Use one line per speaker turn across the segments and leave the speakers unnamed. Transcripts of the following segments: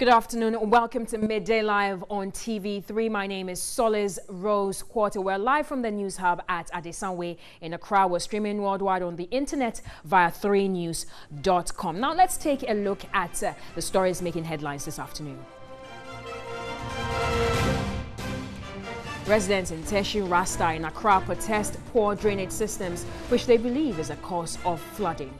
Good afternoon and welcome to Midday Live on TV3. My name is Solis Rose Quarter. We're live from the News Hub at Adesanwe in Accra. We're streaming worldwide on the internet via 3news.com. Now let's take a look at the stories making headlines this afternoon. Residents in Teshi Rasta in Accra protest poor drainage systems, which they believe is a cause of flooding.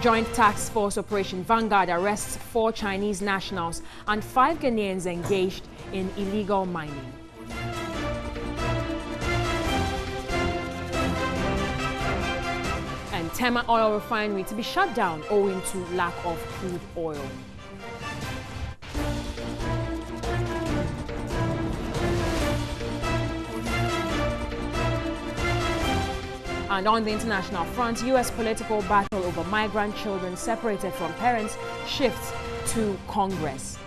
Joint Task Force Operation Vanguard arrests 4 Chinese nationals and 5 Ghanaians engaged in illegal mining. And Tema Oil Refinery to be shut down owing to lack of crude oil. And on the international front, U.S. political battle over migrant children separated from parents shifts to Congress.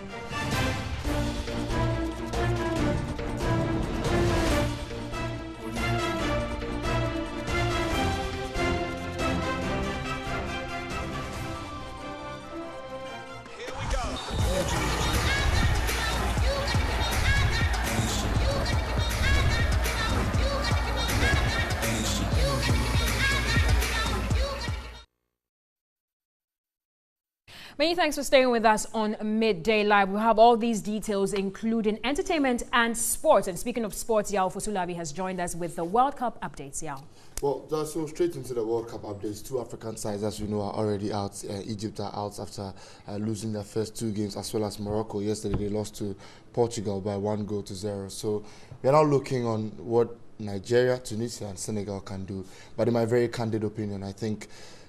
Many thanks for staying with us on Midday Live. We have all these details, including entertainment and sports. And speaking of sports, Yao Fosulabi has joined us with the World Cup updates. Yao.
Well, so straight into the World Cup updates. 2 African sides, as we know, are already out. Egypt are out after losing their first 2 games, as well as Morocco. Yesterday, they lost to Portugal by 1-0. So we're now looking on what Nigeria, Tunisia, and Senegal can do. But in my very candid opinion, I think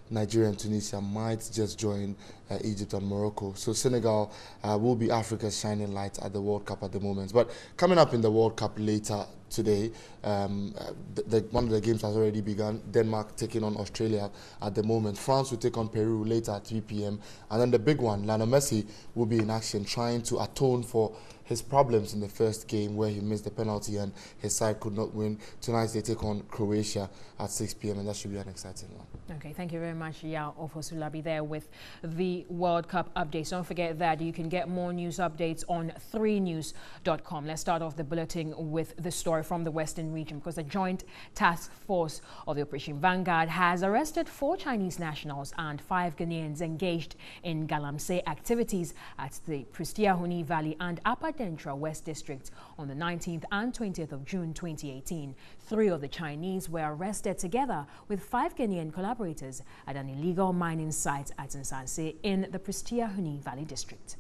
Nigeria and Tunisia might just join Egypt and Morocco. So Senegal will be Africa's shining light at the World Cup at the moment. But coming up in the World Cup later today, one of the games has already begun. Denmark taking on Australia at the moment. France will take on Peru later at 3 p.m. And then the big one, Lionel Messi, will be in action trying to atone for his problems in the first game where he missed the penalty and his side could not win. Tonight they take on Croatia at 6 p.m. and that should be an exciting one.
Okay, thank you very much, Yao Ofosulabi, there with the World Cup updates. Don't forget that you can get more news updates on 3news.com. Let's start off the bulletin with the story from the Western region, because the Joint Task Force of the Operation Vanguard has arrested 4 Chinese nationals and 5 Ghanaians engaged in Galamsey activities at the Prestea Huni Valley and Upper Dentra West District on the 19th and 20th of June 2018. 3 of the Chinese were arrested together with 5 Ghanaian collaborators at an illegal mining site at Nsanse in the Prestea Huni Valley District.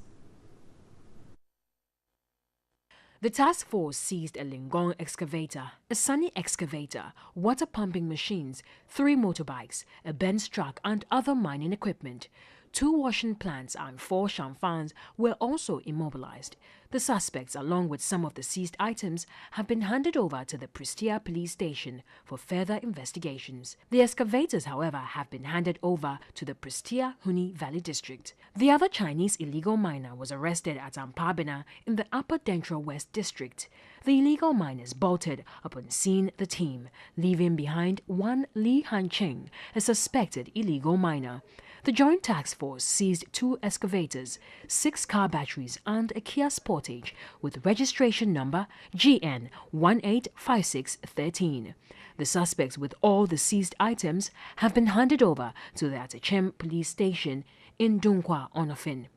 The task force seized a Lingong excavator, a Sunny excavator, water pumping machines, 3 motorbikes, a Benz truck and other mining equipment. 2 washing plants and 4 shamfans were also immobilized. The suspects, along with some of the seized items, have been handed over to the Prestea police station for further investigations. The excavators, however, have been handed over to the Prestea Huni Valley District. The other Chinese illegal miner was arrested at Ampabena in the Upper Dentra West District. The illegal miners bolted upon seeing the team, leaving behind one Li Hancheng, a suspected illegal miner. The Joint Task Force seized 2 excavators, 6 car batteries and a Kia Sportage with registration number GN 185613. The suspects with all the seized items have been handed over to the Atachem police station in Dunkwa, Onofin.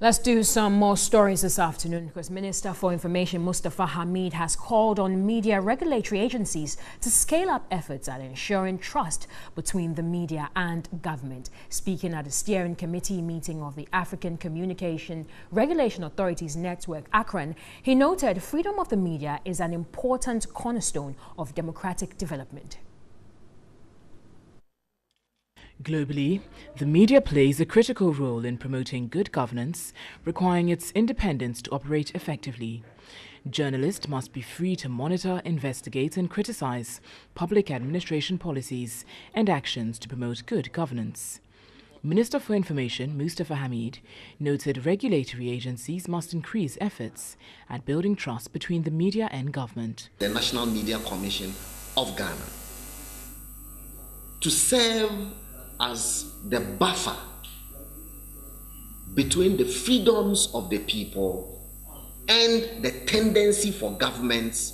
Let's do some more stories this afternoon, because Minister for Information Mustafa Hamid has called on media regulatory agencies to scale up efforts at ensuring trust between the media and government. Speaking at a steering committee meeting of the African Communication Regulation Authorities Network, Akron, he noted freedom of the media is an important cornerstone of democratic development.
Globally, the media plays a critical role in promoting good governance, requiring its independence to operate effectively. Journalists must be free to monitor, investigate and criticize public administration policies and actions to promote good governance. Minister for Information, Mustafa Hamid, noted regulatory agencies must increase efforts at building trust between the media and government.
The National Media Commission of Ghana to serve as the buffer between the freedoms of the people and the tendency for governments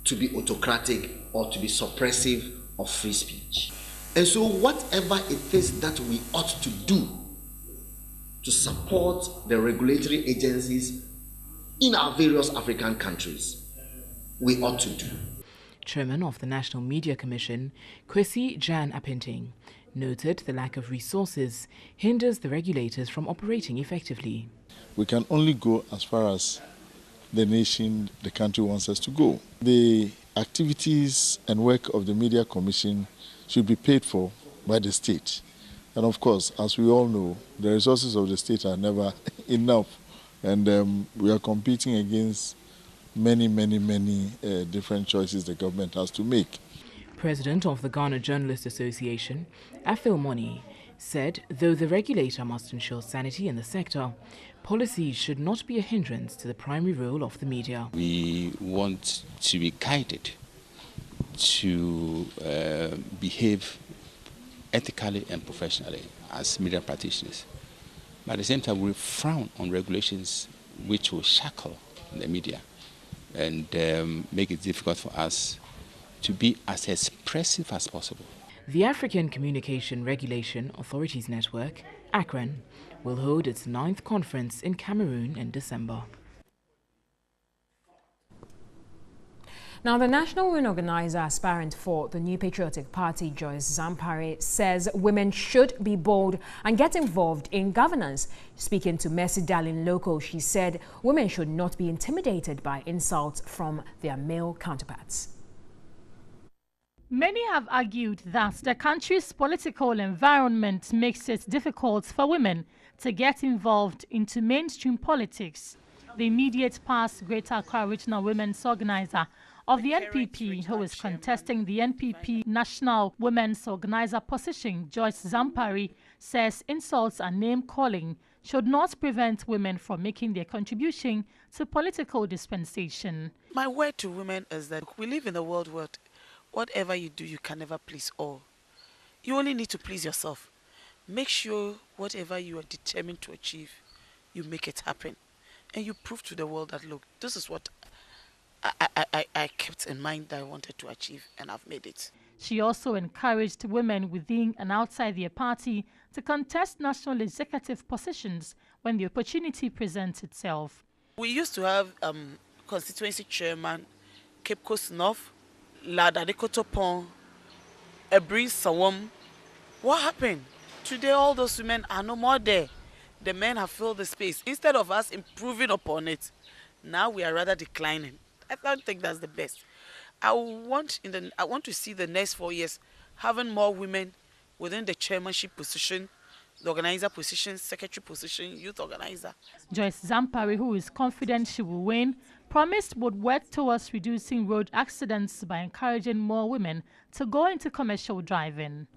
to be autocratic or to be suppressive of free speech. And so whatever it is that we ought to do to support the regulatory agencies in our various African countries, we ought to do.
Chairman of the National Media Commission, Kwesi Jan Apinting, noted the lack of resources hinders the regulators from operating effectively.
We can only go as far as the nation, the country wants us to go. The activities and work of the Media Commission should be paid for by the state. And of course, as we all know, the resources of the state are never enough. And we are competing against many different choices the government has to make.
President of the Ghana Journalists Association, Afil Moni, said though the regulator must ensure sanity in the sector, policies should not be a hindrance to the primary role of the media.
We want to be guided to behave ethically and professionally as media practitioners. But at the same time, we frown on regulations which will shackle the media and make it difficult for us to be as expressive as possible.
The African Communication Regulation Authorities Network, ACRAN, will hold its 9th conference in Cameroon in December.
Now, the national women organizer aspirant for the New Patriotic Party, Joyce Zampare, says women should be bold and get involved in governance. Speaking to Mercy Darling Local, she said women should not be intimidated by insults from their male counterparts.
Many have argued that the country's political environment makes it difficult for women to get involved into mainstream politics. The immediate past Greater Accra Regional Women's Organizer of the NPP, who is contesting the NPP National Women's Organizer position, Joyce Zampare, says insults and name-calling should not prevent women from making their contribution to political dispensation.
My word to women is that we live in a world where whatever you do, you can never please all. You only need to please yourself. Make sure whatever you are determined to achieve, you make it happen. And you prove to the world that, look, this is what I kept in mind that I wanted to achieve, and I've made it.
She also encouraged women within and outside their party to contest national executive positions when the opportunity presents itself.
We used to have constituency chairman, Cape Coast North, Ladadekotopon, Ebri Sawam. What happened? Today all those women are no more there. The men have filled the space. Instead of us improving upon it, now we are rather declining. I don't think that's the best. I want to see the next 4 years having more women within the chairmanship position, the organizer position, secretary position, youth organizer.
Joyce Zampare, who is confident she will win, promised would work towards reducing road accidents by encouraging more women to go into commercial driving.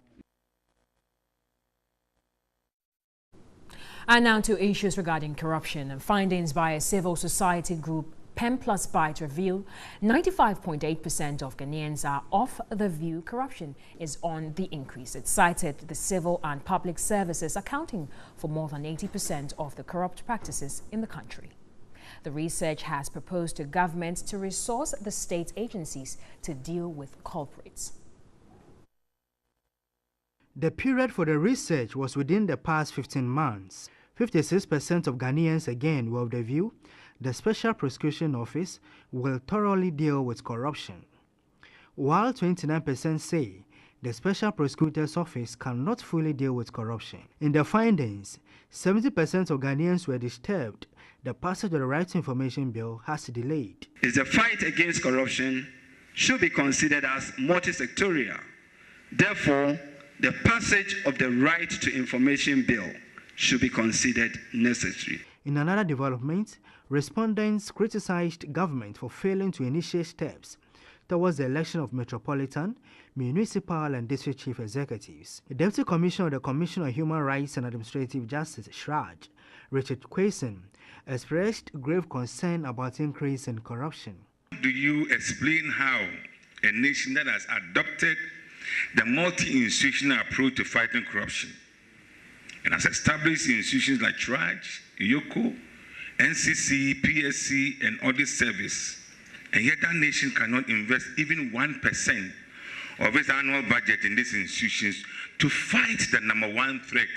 And now to issues regarding corruption. And findings by a civil society group, Pen Plus Byte, reveal 95.8% of Ghanaians are of the view corruption is on the increase. It cited the civil and public services accounting for more than 80% of the corrupt practices in the country. The research has proposed to governments to resource the state agencies to deal with culprits.
The period for the research was within the past 15 months. 56% of Ghanaians again were of the view the Special Prosecution Office will thoroughly deal with corruption, while 29% say the Special Prosecutor's Office cannot fully deal with corruption. In the findings, 70% of Ghanaians were disturbed the passage of the Right to Information Bill has delayed.
The fight against corruption should be considered as multi-sectorial. Therefore, the passage of the Right to Information Bill should be considered necessary.
In another development, respondents criticized government for failing to initiate steps towards the election of metropolitan, municipal and district chief executives. The Deputy Commissioner of the Commission on Human Rights and Administrative Justice, SHRAJ, Richard Kwesen, expressed grave concern about increase in corruption.
Do you explain how a nation that has adopted the multi-institutional approach to fighting corruption and has established institutions like SHRAJ, YOCO, NCC, PSC, and audit service, and yet that nation cannot invest even 1% of its annual budget in these institutions to fight the number one threat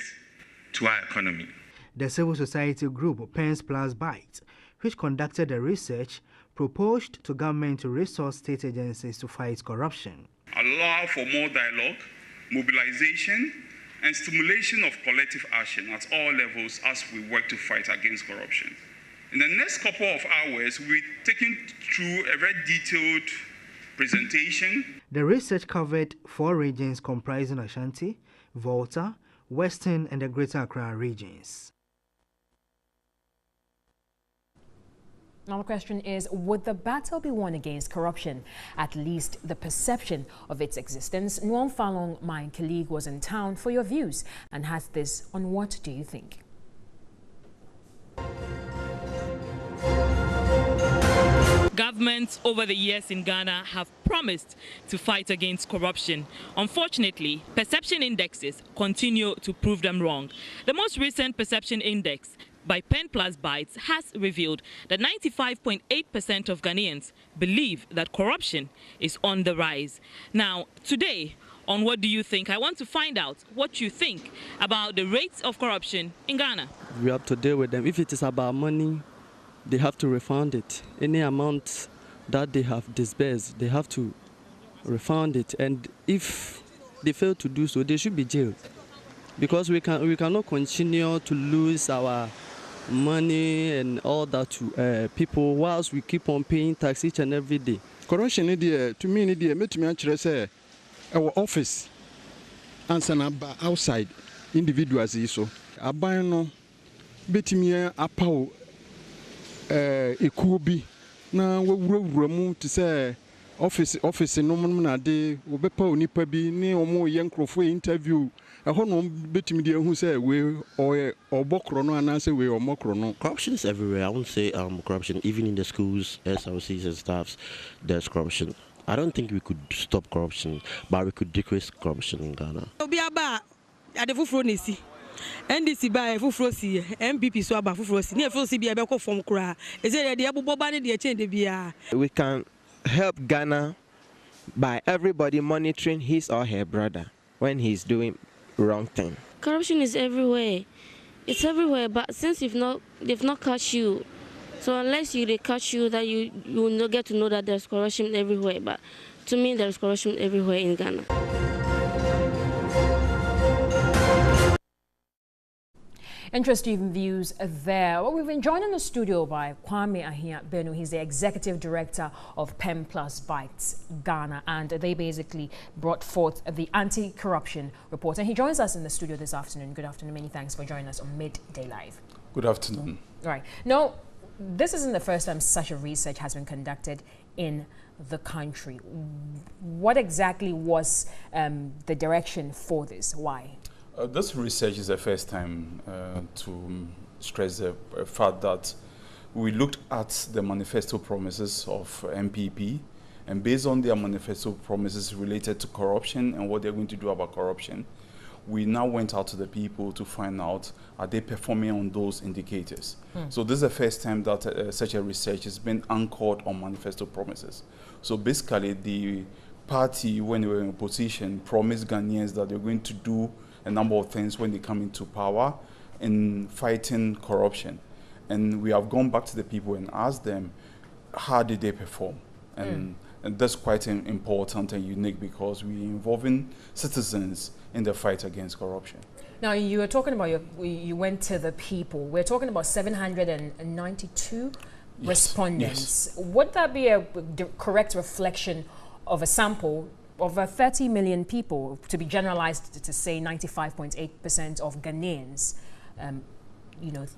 to our economy?
The civil society group Pens Plus Bytes, which conducted the research, proposed to government to resource state agencies to fight corruption.
Allow for more dialogue, mobilization, and stimulation of collective action at all levels as we work to fight against corruption. In the next couple of hours, we'll be taking through a very detailed presentation.
The research covered 4 regions comprising Ashanti, Volta, Western, and the Greater Accra regions.
Now the question is, would the battle be won against corruption? At least the perception of its existence. Nguyen Falong, my colleague, was in town for your views and has this on What Do You Think?
Governments over the years in Ghana have promised to fight against corruption. Unfortunately, perception indexes continue to prove them wrong. The most recent perception index by Pen Plus Bytes has revealed that 95.8% of Ghanaians believe that corruption is on the rise. Now, today, on What Do You Think, I want to find out what you think about the rates of corruption in Ghana.
We have to deal with them. If it is about money, they have to refund it. Any amount that they have disbursed, they have to refund it. And if they fail to do so, they should be jailed. Because we cannot continue to lose our money and all that to people whilst we keep on paying tax each and every day.
Corruption, to me, say our office and outside individuals. So, abano betimia apao ekubi na wawurawuramu to say office no na de obepa onipa bi ne omo ye nkrofo interview ahono betimi de hu say we obokro no anase we omokro no.
Corruption is everywhere. I won't say corruption even in the schools, SLCs and staffs. There's corruption. I don't think we could stop corruption, but we could decrease corruption in Ghana.
Obiaba adefufro nisi NDC by fufrosi MPP so aba fufrosi ne fufrosi bia be ko form kura eze de aboboba ne de change bia.
We can help Ghana by everybody monitoring his or her brother when he's doing wrong thing.
Corruption is everywhere. It's everywhere, but since they've not caught you, so unless they catch you, that you will not get to know that there's corruption everywhere. But to me, there's corruption everywhere in Ghana.
Interesting views there. Well, we've been joined in the studio by Kwami Ahabenu. He's the executive director of Pen Plus Bytes Ghana, and they basically brought forth the Anti-Corruption Report. And he joins us in the studio this afternoon. Good afternoon. Many thanks for joining us on Midday Live.
Good afternoon.
Right. Now, this isn't the first time such a research has been conducted in the country. What exactly was the direction for this? Why?
This research is the first time to stress the fact that we looked at the manifesto promises of MPP, and based on their manifesto promises related to corruption and what they're going to do about corruption, we now went out to the people to find out, are they performing on those indicators? So this is the first time that such a research has been anchored on manifesto promises. So basically the party, when they were in opposition, promised Ghanaians that they're going to do a number of things when they come into power in fighting corruption. And we have gone back to the people and asked them, how did they perform? And that's quite important and unique because we're involving citizens in the fight against corruption.
Now, you were talking about, you went to the people. We're talking about 792 respondents.
Yes.
Would that be a correct reflection of a sample of 30 million people, to be generalized to say 95.8% of Ghanaians,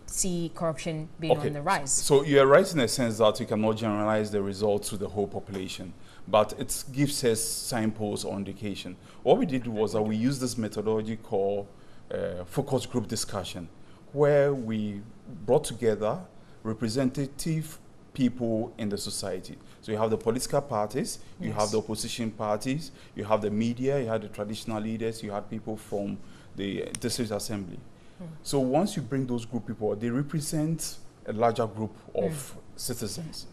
see corruption being on the rise?
So you're right in the sense that you cannot generalize the results to the whole population. but it gives us signposts or indication. What we did was that we used this methodology called focus group discussion, where we brought together representative people in the society. So you have the political parties, you have the opposition parties, you have the media, you have the traditional leaders, you have people from the district assembly. So once you bring those group people, they represent a larger group of citizens.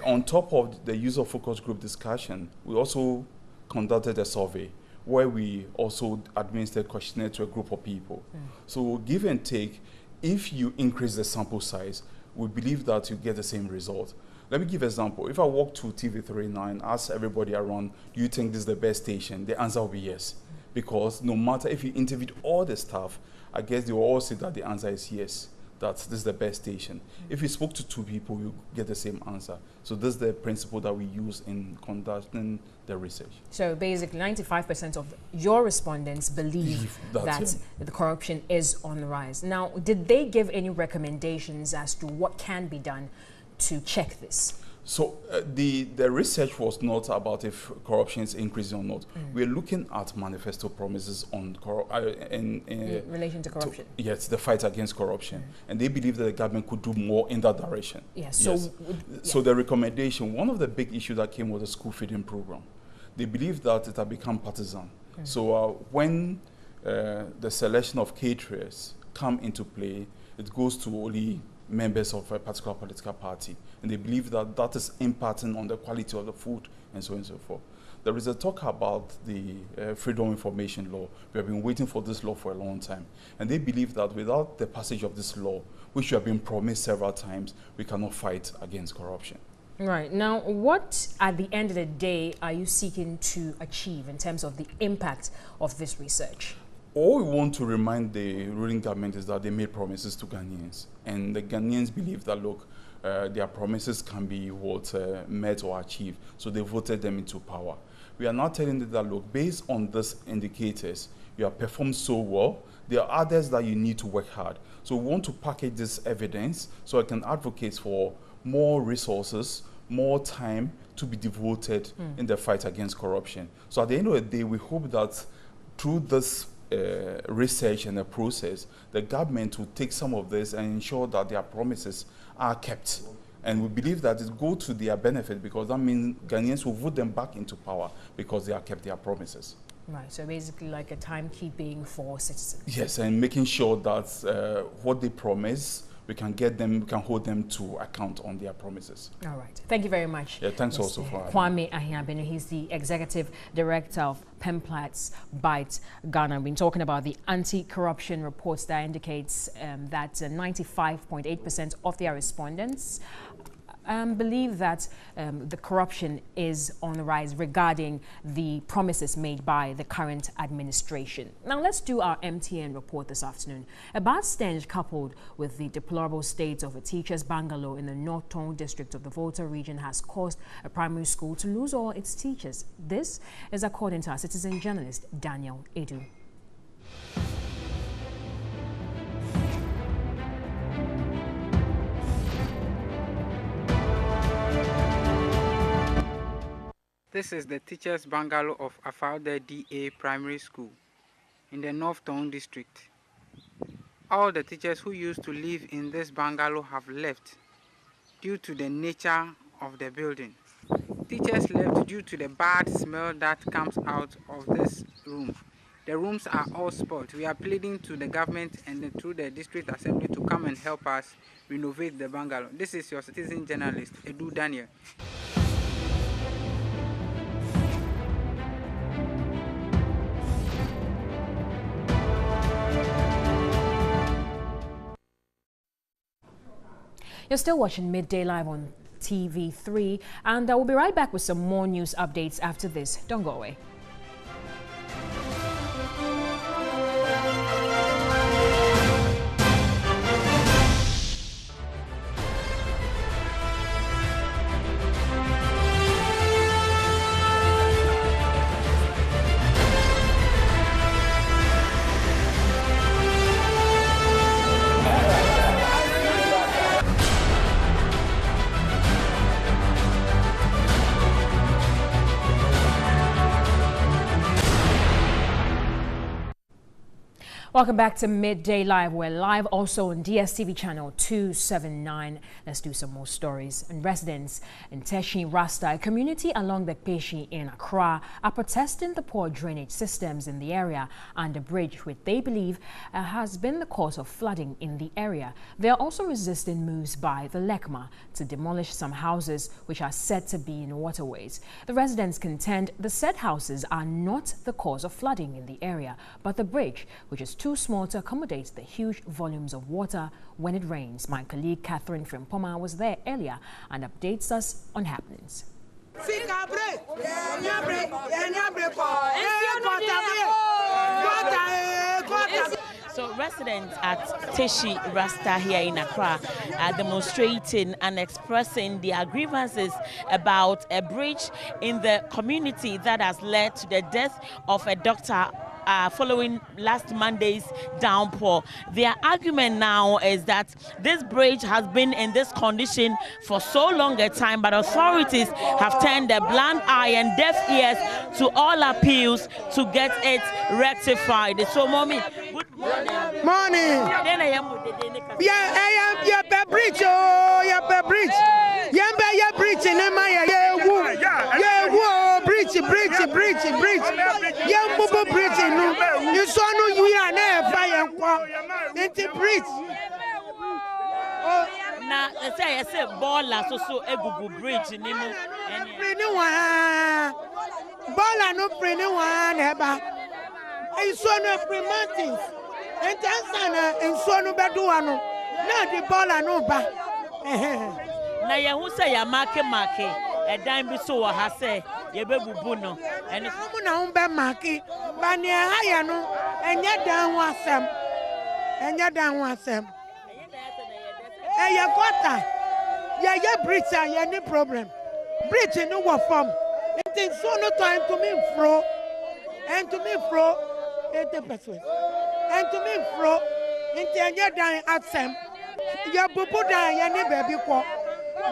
On top of the use of focus group discussion, we also conducted a survey where we also administered questionnaire to a group of people. So give and take, if you increase the sample size, we believe that you get the same result. Let me give an example. If I walk to TV3 now and ask everybody around, do you think this is the best station? The answer will be yes. Because no matter if you interviewed all the staff, I guess they will all say that the answer is yes, that this is the best station. If you spoke to 2 people, you get the same answer. So this is the principle that we use in conducting the research.
So basically 95% of your respondents believe that the corruption is on the rise. Now, did they give any recommendations as to what can be done to check this?
So the research was not about if corruption is increasing or not. We're looking at manifesto promises on in
relation to corruption.
Yes, the fight against corruption, and they believe that the government could do more in that direction.
Yes.
So the recommendation, one of the big issues that came was the school feeding program. They believe that it had become partisan. So when the selection of caterers come into play, it goes to only members of a particular political party, and they believe that that is impacting on the quality of the food and so on and so forth. There is a talk about the Freedom of Information Law. We have been waiting for this law for a long time, and they believe that without the passage of this law, which we have been promised several times, we cannot fight against corruption.
Right. Now, what at the end of the day are you seeking to achieve in terms of the impact of this research?
All we want to remind the ruling government is that they made promises to Ghanaians, and the Ghanaians believe that, look, their promises can be met or achieved, so they voted them into power. We are now telling them that, look, based on these indicators, you have performed so well, there are others that you need to work hard. So we want to package this evidence so I can advocate for more resources, more time to be devoted in the fight against corruption. So at the end of the day, we hope that through this research and the process, the government will take some of this and ensure that their promises are kept. And we believe that it goes to their benefit, because that means Ghanaians will vote them back into power because they have kept their promises.
Right, so basically like a timekeeping for citizens.
Yes, and making sure that what they promise, we can get them, we can hold them to account on their promises.
All right. Thank you very much.
Yeah, thanks also for
Kwami Ahabenu. He's the Executive Director of Pemplat's Bite Ghana. We've been talking about the anti-corruption reports that indicates that 95.8% of their respondents believe that the corruption is on the rise regarding the promises made by the current administration. Now let's do our MTN report this afternoon. A bad stench coupled with the deplorable state of a teacher's bungalow in the North Tongue district of the Volta region has caused a primary school to lose all its teachers. This is according to our citizen journalist, Daniel Edu.
This is the teachers' bungalow of Afaude DA Primary School in the North Town district. All the teachers who used to live in this bungalow have left due to the nature of the building. Teachers left due to the bad smell that comes out of this room. The rooms are all spoiled. We are pleading to the government and through the district assembly to come and help us renovate the bungalow. This is your citizen journalist, Edu Daniel.
You're still watching Midday Live on TV3, and we'll be right back with some more news updates after this. Don't go away. Welcome back to Midday Live. We're live also on DSTV channel 279. Let's do some more stories. And residents in Teshi Rasta, a community along the Peshi in Accra, are protesting the poor drainage systems in the area and a bridge which they believe has been the cause of flooding in the area. They are also resisting moves by the LECMA to demolish some houses which are said to be in waterways. The residents contend the said houses are not the cause of flooding in the area, but the bridge, which is too small to accommodate the huge volumes of water when it rains. My colleague Catherine Frimpoma was there earlier and updates us on happenings.
So residents at Teshi Rasta here in Accra are demonstrating and expressing their grievances about a bridge in the community that has led to the death of a doctor following last Monday's downpour. Their argument now is that this bridge has been in this condition for so long a time, but authorities have turned a blind eye and deaf ears to all appeals to get it rectified. So, Mommy, good morning.
Morning. Yeah, bridge. Oh, yeah, bridge. Yeah, bridge. Bridge. Yeah, bridge. You saw no you are never fire into bridge.
Now, I say baller so a Google bridge in Nemo and
baller no pretty one ever. I saw no pre-mountains and Tansana and so no Baduano. Not the baller no ba.
Now, you say a market. A dime be so has say ye be buno and if
you know maki bania hayano and yet down was them and ya got ya bridge any problem bridge in no form it is so no time to me fro 80% and to me fro into ya down at them ya bubu down ya ni baby ko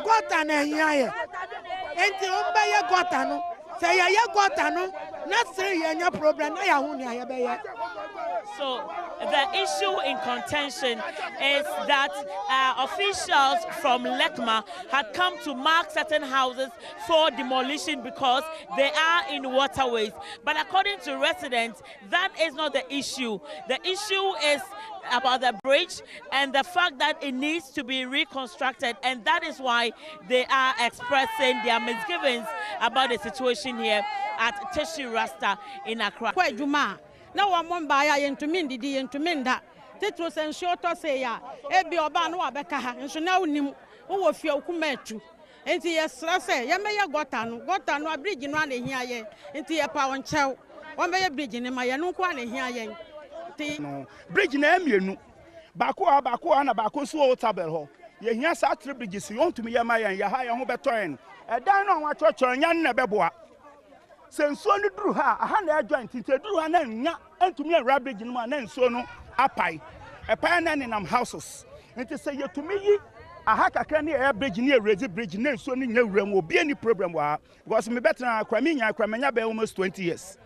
got an here. Enti umba ye gotano say ye gotano not say ye problem na ya hunu ya be ye.
So the issue in contention is that officials from LECMA had come to mark certain houses for demolition because they are in waterways. But according to residents, that is not the issue. The issue is about the bridge and the fact that it needs to be reconstructed, and that is why they are expressing their misgivings about the situation here at Teshi Rasta in Accra.
Now I'm one by into Mindy into Minda. Tetros and shorter say ya, Ebi Obano Abeka, and so now Nim, who feel Kumetu. And yes, I say, Yamaya Gotano, a bridge in one here, into a power and chow. One may a bridge in my Yanuquan here.
No bridge name you Baku and Baku so tabel. Yes, I three bridges you want to me, Yamaya and Yahaya Hobetoin. I don't know what church or Yan Nebeboa. Since so you drew her, a hundred joint into drew her name, and to me a rabbit in one and so no, a pie, a pan in houses. And to say to me, a hacker can near a bridge near Resi Bridge, near so near room will be any problem. Was me better than Kwami be almost 20 years.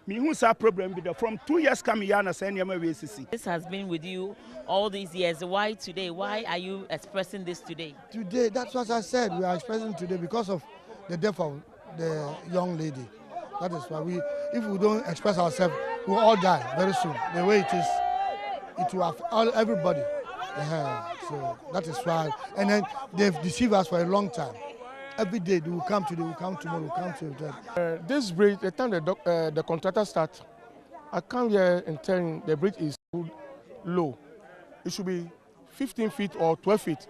Me who's our problem with from 2 years coming here and send him away.
This has been with you all these years. Why today? Why are you expressing this today?
Today, that's what I said. We are expressing today because of the death of the young lady. That is why if we don't express ourselves, we'll all die very soon. The way it is, it will affect everybody. So that is why. And then they've deceived us for a long time. Every day they will come today, will come tomorrow, will come today.
This bridge, the time the contractor starts, I come here and tell the bridge is too low. It should be 15 feet or 12 feet.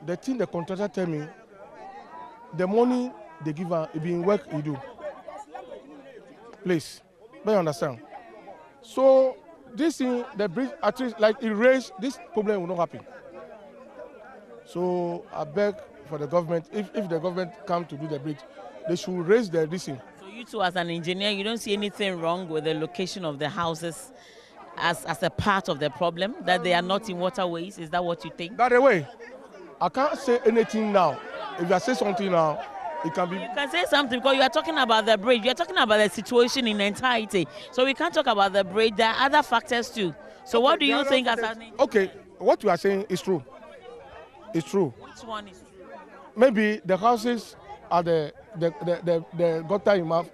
The thing the contractor tell me, the money they give her, it be in work you do. Please, do you understand? So this thing, the bridge, at least like it raised, this problem will not happen. So I beg for the government, if the government come to do the bridge, they should raise the distance.
So you two as an engineer, you don't see anything wrong with the location of the houses as a part of the problem, that they are not in waterways? Is that what you think?
By the way, I can't say anything now. If I say something now, it can be.
You can say something because you are talking about the bridge. You are talking about the situation in entirety. So we can't talk about the bridge. There are other factors too. So what do you think has happened?
Okay, what you are saying is true. It's true.
Which one is true?
Maybe the houses are the gutter in mouth.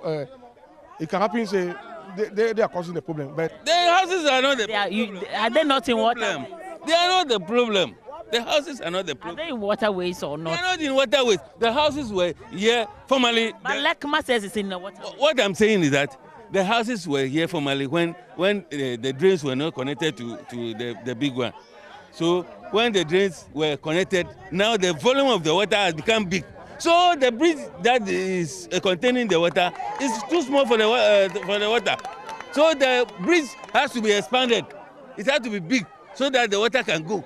It can happen. Say they are causing the problem, but
the houses are not the
problem. Are they not in water?
They are not the problem. The houses are not the problem.
Are they in waterways or not?
They are not in waterways. The houses were here formerly.
But Lekma says it's in the water.
What I'm saying is that the houses were here formerly when the drains were not connected to the big one. So when the drains were connected, now the volume of the water has become big. So the bridge that is containing the water is too small for the water. So the bridge has to be expanded. It has to be big so that the water can go.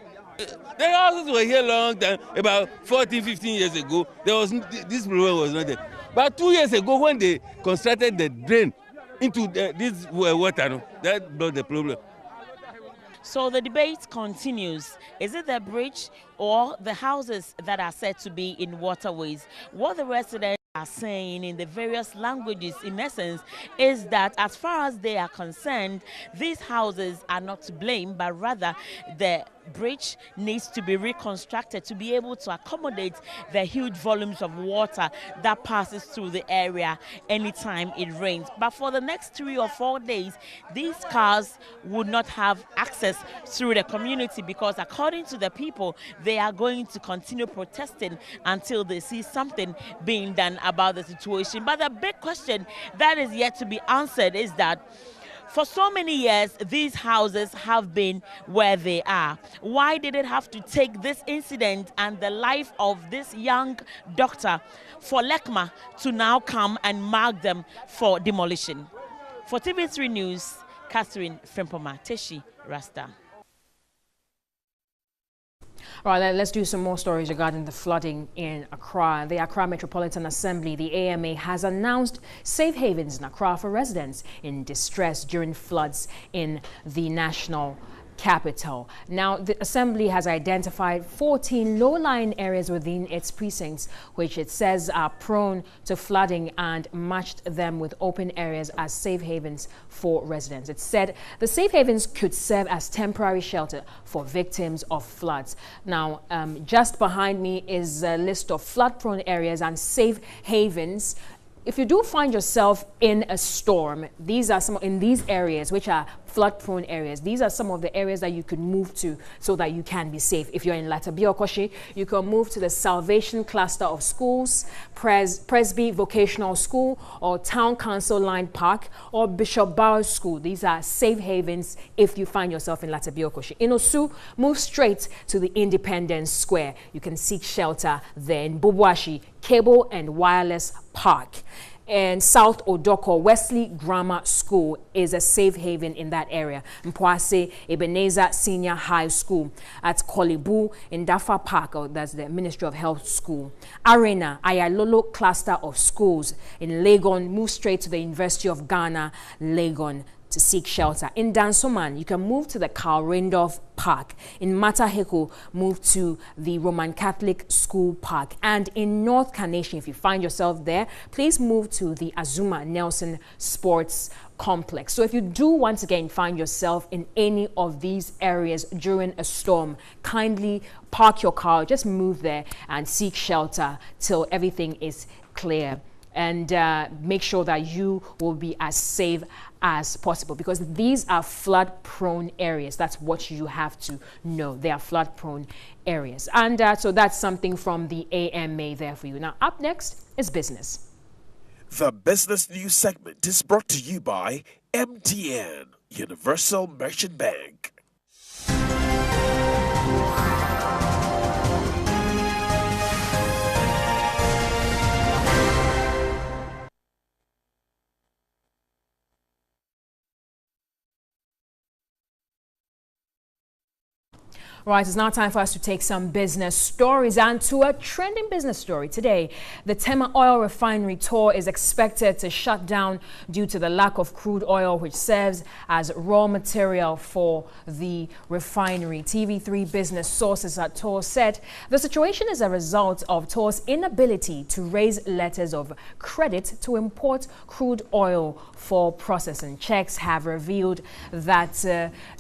The houses were here long time, about 14, 15 years ago. This problem was not there. But 2 years ago, when they constructed the drain into this water, no, that brought the problem.
So the debate continues. Is it the bridge or the houses that are said to be in waterways? What the residents are saying in the various languages, in essence, is that as far as they are concerned, these houses are not to blame, but rather the bridge needs to be reconstructed to be able to accommodate the huge volumes of water that passes through the area anytime it rains. But for the next 3 or 4 days, these cars would not have access through the community because according to the people, they are going to continue protesting until they see something being done about the situation. But the big question that is yet to be answered is that for so many years, these houses have been where they are. Why did it have to take this incident and the life of this young doctor for Lekma to now come and mark them for demolition? For TV3 News, Catherine Frimpoma, Teshi Rasta.
All right, let's do some more stories regarding the flooding in Accra. The Accra Metropolitan Assembly, the AMA, has announced safe havens in Accra for residents in distress during floods in the national capital. Now, the Assembly has identified 14 low-lying areas within its precincts, which it says are prone to flooding, and matched them with open areas as safe havens for residents. It said the safe havens could serve as temporary shelter for victims of floods. Now, just behind me is a list of flood-prone areas and safe havens. If you do find yourself in a storm, these are some in these areas, which are flood-prone areas. These are some of the areas that you could move to so that you can be safe. If you're in Latabiokoshi, you can move to the Salvation Cluster of Schools, Presby Vocational School, or Town Council Line Park, or Bishop Bauer School. These are safe havens if you find yourself in Latabiokoshi. In Osu, move straight to the Independence Square. You can seek shelter there. In Bubwashi, Cable and Wireless Park. And South Odoko, Wesley Grammar School is a safe haven in that area. Mpoase Ebenezer Senior High School. At Kolibu in Dafa Park, that's the Ministry of Health School. Arena, Ayalolo Cluster of Schools in Legon. Move straight to the University of Ghana, Legon, to seek shelter. In Dansoman, you can move to the Carl Randolph Park. In Mataheko, move to the Roman Catholic School Park. And in North Carnation, if you find yourself there, please move to the Azuma Nelson Sports Complex. So if you do once again find yourself in any of these areas during a storm, kindly park your car, just move there and seek shelter till everything is clear. And make sure that you will be as safe as possible, because these are flood-prone areas. That's what you have to know. They are flood-prone areas. And so that's something from the AMA there for you. Now, up next is business.
The business news segment is brought to you by MTN, Universal Merchant Bank.
Right, it's now time for us to take some business stories, and to a trending business story today. The Tema Oil Refinery Tor is expected to shut down due to the lack of crude oil, which serves as raw material for the refinery. TV3 business sources at Tor said the situation is a result of Tor's inability to raise letters of credit to import crude oil for processing. Checks have revealed that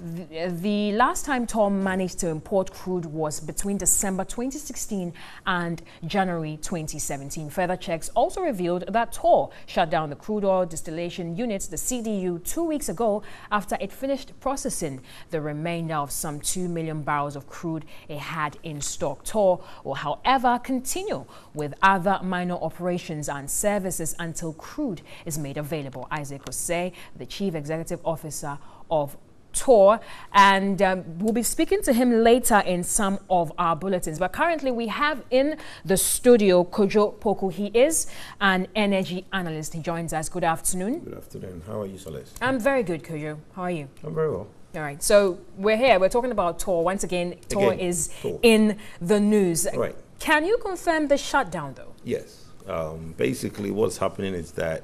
the last time Tor managed to import crude was between December 2016 and January 2017. Further checks also revealed that Tor shut down the crude oil distillation units, the CDU, 2 weeks ago after it finished processing the remainder of some 2 million barrels of crude it had in stock. Tor will, however, continue with other minor operations and services until crude is made available. Isaac Osei, the Chief Executive Officer of Tor, and we'll be speaking to him later in some of our bulletins. But currently we have in the studio Kojo Poku. He is an energy analyst. He joins us. Good afternoon.
Good afternoon. How are you, Celeste?
I'm very good, Kojo. How are you?
I'm very well.
All right. So we're here. We're talking about Tor. Once again, Tor is in the news.
Right.
Can you confirm the shutdown, though?
Yes. Basically, what's happening is that,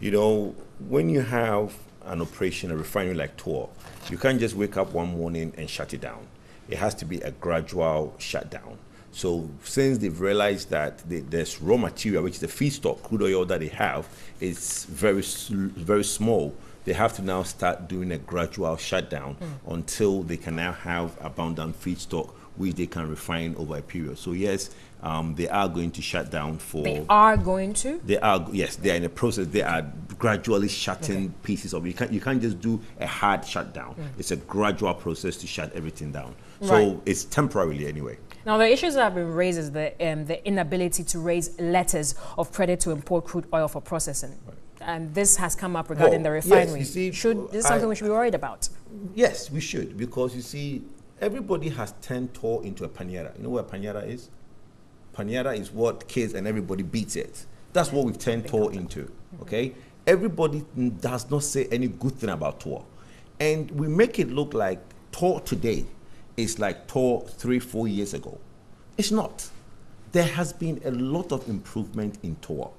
you know, when you have an operation, a refinery like Tor, you can't just wake up one morning and shut it down. It has to be a gradual shutdown. So since they've realized that there's raw material, which is the feedstock, crude oil that they have, is very small, they have to now start doing a gradual shutdown until they can now have abundant feedstock, which they can refine over a period. So yes, they are going to shut down for...
They are going to?
They are, yes, they are in a process. They are gradually shutting pieces of it. You can't just do a hard shutdown. It's a gradual process to shut everything down. So it's temporarily anyway.
Now, the issues that have been raised is the inability to raise letters of credit to import crude oil for processing. And this has come up regarding the refinery.
Yes, you see,
this is something we should be worried about?
Yes, we should, because you see, everybody has turned Tor into a panera. You know what a panera is? Panera is what kids and everybody beats it. That's what we've turned Tor into, okay? Everybody does not say any good thing about Tor. And we make it look like Tor today is like Tor 3-4 years ago. It's not. There has been a lot of improvement in Tor.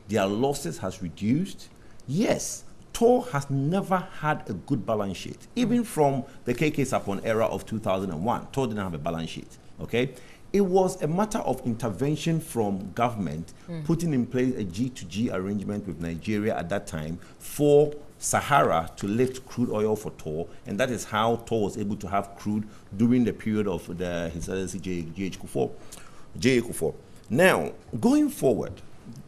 Their losses has reduced. Yes, Tor has never had a good balance sheet. Even from the KK Sapon era of 2001, Tor didn't have a balance sheet, okay? It was a matter of intervention from government, putting in place a G2G arrangement with Nigeria at that time for Sahara to lift crude oil for Tor, and that is how Tor was able to have crude during the period of His Excellency J.A. Kufuor. Now, going forward,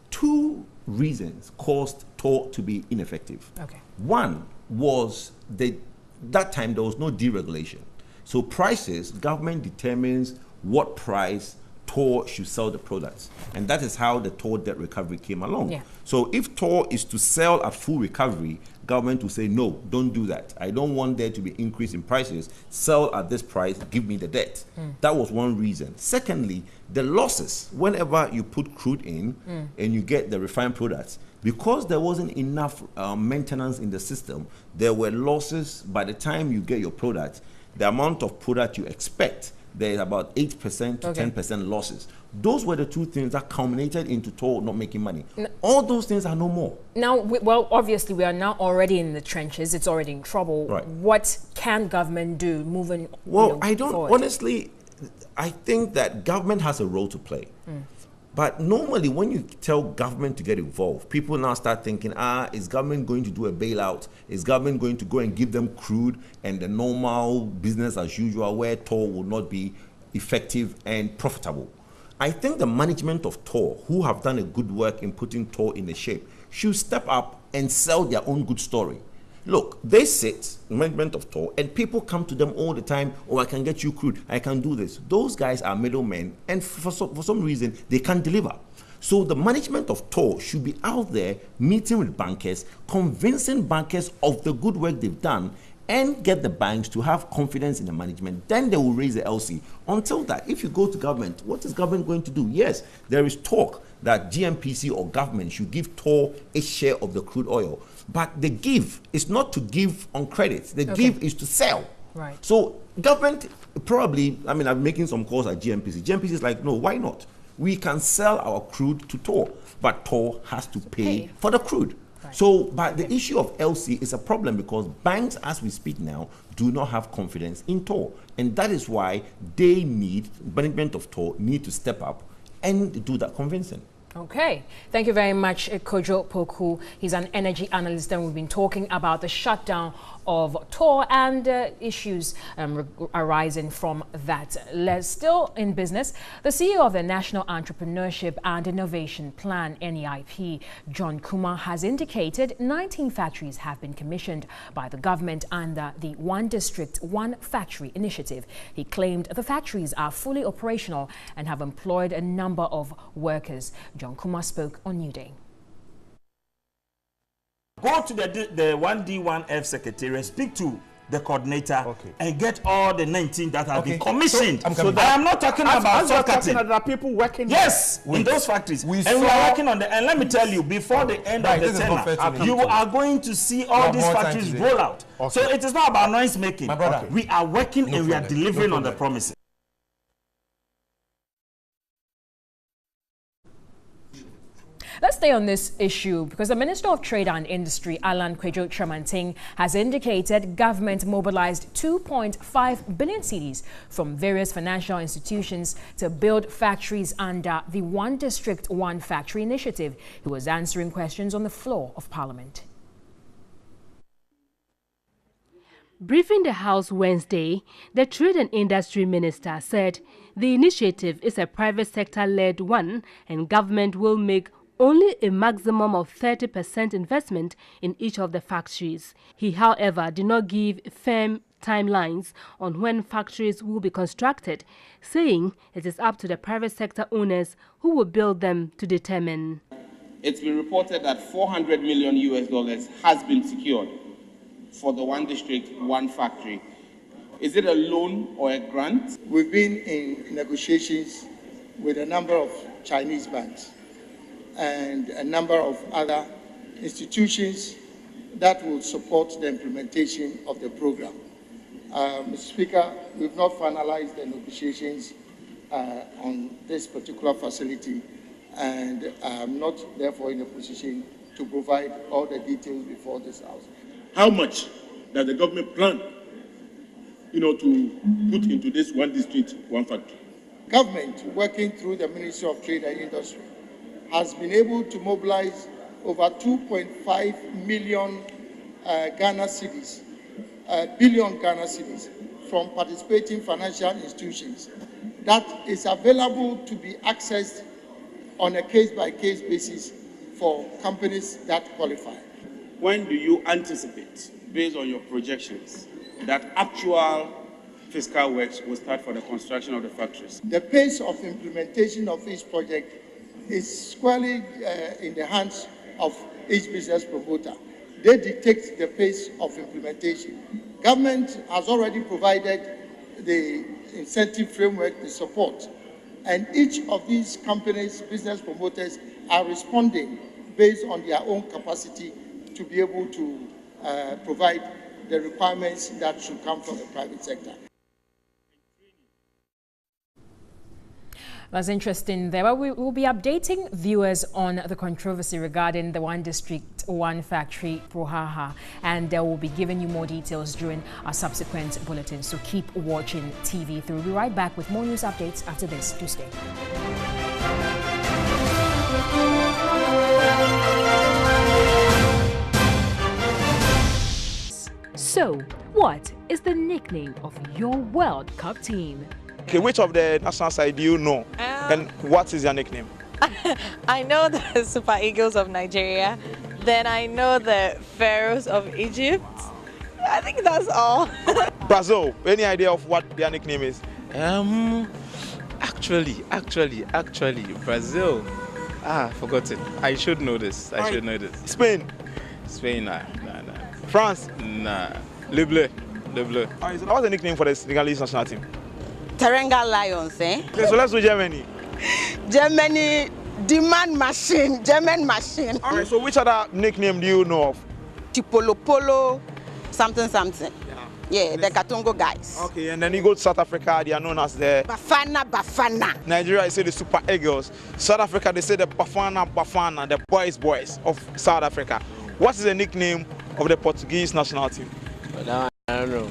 2 reasons caused Tor to be ineffective. Okay. One was that time there was no deregulation. So prices, government determines what price Tor should sell the products. And that is how the Tor debt recovery came along. Yeah. So if Tor is to sell at full recovery, government will say, no, don't do that. I don't want there to be increase in prices. Sell at this price, give me the debt. That was one reason. Secondly, the losses, whenever you put crude in and you get the refined products, because there wasn't enough maintenance in the system, there were losses. By the time you get your product, the amount of product you expect, there is about 8% to 10% losses. Those were the 2 things that culminated into Tor not making money. All those things are no more.
Now, well, obviously, we are now already in the trenches. It's already in trouble. Right. What can government do moving forward?
Honestly, I think that government has a role to play. But normally, when you tell government to get involved, people now start thinking, is government going to do a bailout? Is government going to go and give them crude and the normal business as usual where Tor will not be effective and profitable? I think the management of Tor, who have done a good work in putting Tor in a shape, should step up and sell their own good story. Look, they sit, management of Tor, and people come to them all the time, I can get you crude, I can do this. Those guys are middlemen, and for some reason, they can't deliver. So the management of Tor should be out there meeting with bankers, convincing bankers of the good work they've done, and get the banks to have confidence in the management. Then they will raise the LC. Until that, if you go to government, what is government going to do? Yes, there is talk that GMPC or government should give Tor a share of the crude oil. But the give is not to give on credit. The give is to sell.
Right.
So government probably, I mean, I'm making some calls at GMPC. GMPC is like, no, why not? We can sell our crude to Tor, but Tor has to pay for the crude. Right. So, but the issue of LC is a problem because banks, as we speak now, do not have confidence in Tor. And that is why they need, management of Tor need to step up and do that convincing.
Okay, thank you very much, Kojo Poku. He's an energy analyst, and we've been talking about the shutdown of Tor and issues arising from that. Still in business, the CEO of the National Entrepreneurship and Innovation Plan, NEIP, John Kumar, has indicated 19 factories have been commissioned by the government under the One District, One Factory initiative. He claimed the factories are fully operational and have employed a number of workers. John Kumar spoke on New Day.
Go to the 1D1F secretariat, speak to the coordinator, and get all the 19 that have been commissioned. So I am not talking about soft-cutting.
There are people working.
Yes, in those factories. We are working on the, and let me tell you, before the end of the tenure, you are going to see all these factories roll out. So it is not about noise making. We are working and we are delivering on the promises.
Let's stay on this issue because the Minister of Trade and Industry, Alan Kwejo Tremanting, has indicated government mobilized 2.5 billion cedis from various financial institutions to build factories under the One District, One Factory initiative. He was answering questions on the floor of Parliament.
Briefing the House Wednesday, the Trade and Industry Minister said the initiative is a private sector-led one and government will make only a maximum of 30% investment in each of the factories. He, however, did not give firm timelines on when factories will be constructed, saying it is up to the private sector owners who will build them to determine.
It's been reported that $400 million has been secured for the One District, One Factory. Is it a loan or a grant?
We've been in negotiations with a number of Chinese banks and a number of other institutions that will support the implementation of the program. Mr. Speaker, we've not finalized the negotiations on this particular facility, and I'm not therefore in a position to provide all the details before this House.
How much does the government plan, to put into this One District, One Factory?
Government, working through the Ministry of Trade and Industry, has been able to mobilize over 2.5 million Ghana cedis, billion Ghana cedis from participating financial institutions that is available to be accessed on a case-by-case basis for companies that qualify.
When do you anticipate, based on your projections, that actual fiscal works will start for the construction of the factories?
The pace of implementation of each project is squarely in the hands of each business promoter. They dictate the pace of implementation. Government has already provided the incentive framework, the support, and each of these companies, business promoters, are responding based on their own capacity to be able to provide the requirements that should come from the private sector.
That's interesting there. But we will be updating viewers on the controversy regarding the One District, One Factory brouhaha, and we'll be giving you more details during our subsequent bulletins. So keep watching TV3. We'll be right back with more news updates after this. Do stay. So, what is the nickname of your World Cup team?
Okay, which of the national side do you know? And what is your nickname?
I know the Super Eagles of Nigeria. Then I know the Pharaohs of Egypt. I think that's all.
Brazil, any idea of what their nickname is?
Actually, Brazil. Forgot it. I should know this. I should know this.
Spain.
Spain, nah.
France.
Nah. Le Bleu.
What's the nickname for the Senegalese national team?
Teranga Lions, eh?
Okay, so let's do Germany.
Germany, demand machine, German machine.
All right, so which other nickname do you know of?
Tipolo Polo, something.
Yeah.
Yeah, the Katongo guys.
Okay, and then you go to South Africa, they are known as the
Bafana.
Nigeria, they say the Super Eagles. South Africa, they say the Bafana, the boys of South Africa. What is the nickname of the Portuguese national team?
I don't know.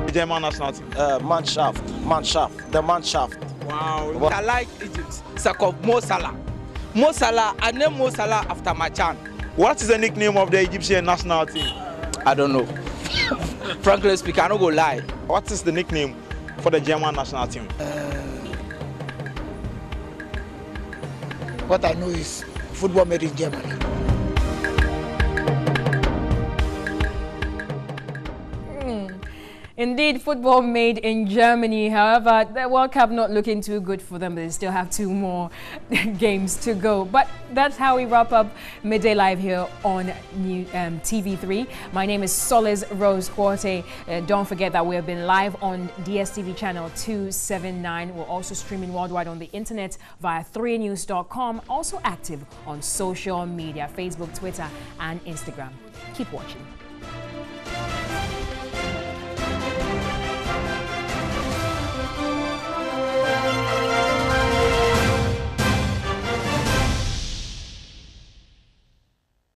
The German national team.
Mannschaft. The Mannschaft.
Wow.
I like Egypt. Sakov Mo Salah. Mo Salah. I name Mo Salah after my chan.
What is the nickname of the Egyptian national team?
I don't know. Frankly speaking, I don't go lie.
What is the nickname for the German national team?
What I know is football made in Germany.
Indeed, football made in Germany. However, the World Cup not looking too good for them. They still have 2 more games to go. But that's how we wrap up Midday Live here on TV3. My name is Solis Rose Quarte. Don't forget that we have been live on DSTV channel 279. We're also streaming worldwide on the internet via 3news.com. Also active on social media, Facebook, Twitter, and Instagram. Keep watching.